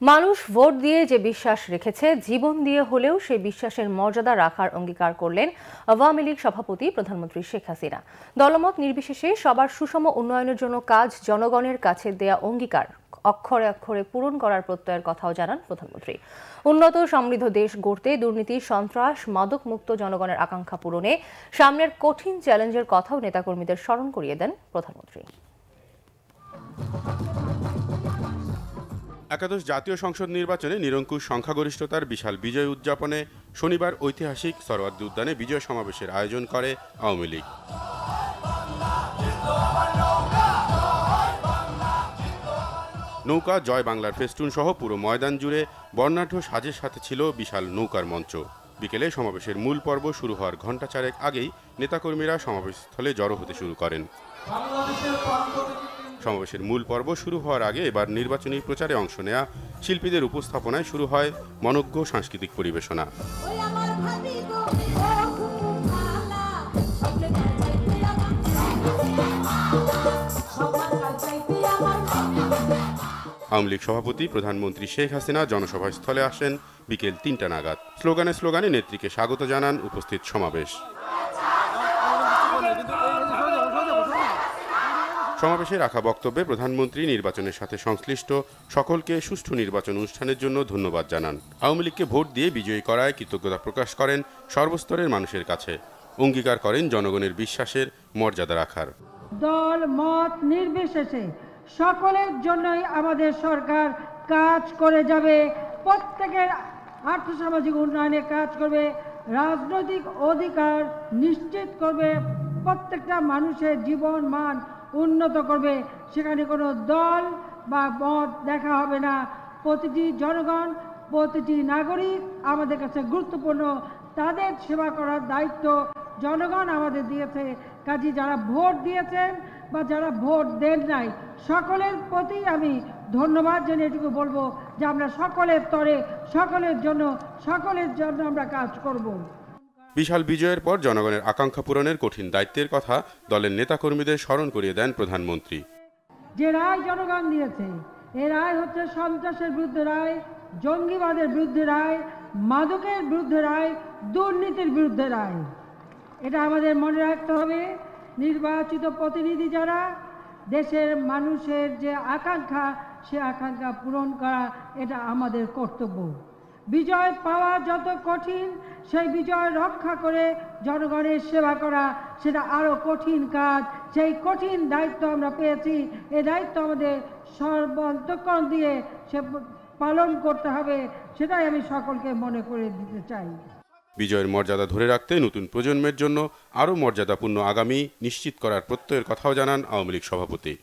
মানুষ ভোট দিয়ে যে বিশ্বাস রেখেছে, জীবন দিয়ে হলেও সেই বিশ্বাসের মর্যাদা রাখার অঙ্গীকার করলেন আওয়ামী লীগ সভাপতি প্রধানমন্ত্রী শেখ হাসিনা। দলমত নির্বিশেষে সবার সুষম উন্নয়নের জন্য কাজ জনগণের কাছে দেয়া অঙ্গীকার অক্ষরে অক্ষরে পূরণ করার প্রত্যয়ের কথাও জানান প্রধানমন্ত্রী। উন্নত সমৃদ্ধ দেশ গড়তে দুর্নীতি, সন্ত্রাস, মাদক মুক্ত জনগণের আকাঙ্ক্ষা পূরণে সামনের কঠিন চ্যালেঞ্জের কথাও নেতাকর্মীদের স্মরণ করিয়ে দেন প্রধানমন্ত্রী। একাদশ জাতীয় সংসদ নির্বাচনে নিরঙ্কুশ সংখ্যাগরিষ্ঠতার বিশাল বিজয় উদযাপনে শনিবার ঐতিহাসিক সরোয়ার্দী উদ্যানে বিজয় সমাবেশের আয়োজন করে আওয়ামী লীগ। নৌকা জয় বাংলার ফেস্টুন সহ পুরো ময়দান জুড়ে বর্ণাঢ্য সাজের সাথে ছিল বিশাল নৌকার মঞ্চ। বিকেলে সমাবেশের মূল পর্ব শুরু হওয়ার ঘণ্টা চারেক আগেই নেতাকর্মীরা সমাবেশস্থলে জড়ো হতে শুরু করেন। সমাবেশের মূল পর্ব শুরু হওয়ার আগে এবার নির্বাচনী প্রচারে অংশ নেয়া শিল্পীদের উপস্থাপনায় শুরু হয় মনোজ্ঞ সাংস্কৃতিক পরিবেশনা। আওয়ামী লীগ সভাপতি প্রধানমন্ত্রী শেখ হাসিনা জনসভার স্থলে আসেন বিকেল ৩টা নাগাদ। স্লোগানে স্লোগানে নেত্রীকে স্বাগত জানান উপস্থিত সমাবেশ। সমাবেশে রাখা বক্তব্যে প্রধানমন্ত্রী নির্বাচনের সাথে সংশ্লিষ্ট সকলকে সুষ্ঠু নির্বাচন অনুষ্ঠানের জন্য ধন্যবাদ জানান। আওয়ামী লীগকে ভোট দিয়ে বিজয়ী করায় কৃতজ্ঞতা প্রকাশ করেন সর্বস্তরের মানুষের কাছে। অঙ্গীকার করেন জনগণের বিশ্বাসের মর্যাদা রাখার। দল মত নির্বিশেষে সকলের জন্যই আমাদের সরকার কাজ করে যাবে, প্রত্যেকের আর্থসামাজিক উন্নয়নে কাজ করবে, রাজনৈতিক অধিকার নিশ্চিত করবে, প্রত্যেকটা মানুষের জীবন মান উন্নত করবে। সেখানে কোনো দল বা মত দেখা হবে না। প্রতিটি জনগণ, প্রতিটি নাগরিক আমাদের কাছে গুরুত্বপূর্ণ। তাদের সেবা করার দায়িত্ব জনগণ আমাদের দিয়েছে। কাজে যারা ভোট দিয়েছেন বা যারা ভোট দেন নাই, সকলের প্রতি আমি ধন্যবাদ জানিয়ে এটুকু বলবো যে আমরা সকলের তরে সকলের জন্য আমরা কাজ করব। বিশাল বিজয়ের পর জনগণের আকাঙ্ক্ষা পূরণের কঠিন দায়িত্বের কথা দলের নেতাকর্মীদের স্মরণ করিয়ে দেন প্রধানমন্ত্রী। যে রায় জনগণ দিয়েছে, এ রায় হচ্ছে সন্ত্রাসের বিরুদ্ধে রায়, জঙ্গিবাদের বিরুদ্ধে রায়, মাদকের বিরুদ্ধে রায়, দুর্নীতির বিরুদ্ধে রায়। এটা আমাদের মনে রাখতে হবে। নির্বাচিত প্রতিনিধি যারা, দেশের মানুষের যে আকাঙ্ক্ষা, সে আকাঙ্ক্ষা পূরণ করা এটা আমাদের কর্তব্য। বিজয় পাওয়া যত কঠিন, সেই বিজয় রক্ষা করে জনগণের সেবা করা সেটা আরো কঠিন কাজ। সেই কঠিন দায়িত্ব আমরা পেয়েছি। এই দায়িত্ব আমাদের সর্বান্তঃকরণ দিয়ে সে পালন করতে হবে, সেটাই আমি সকলকে মনে করে দিতে চাই। বিজয়ের মর্যাদা ধরে রাখতে নতুন প্রজন্মের জন্য আরও মর্যাদাপূর্ণ আগামী নিশ্চিত করার প্রত্যয়ের কথাও জানান আওয়ামী লীগ সভাপতি।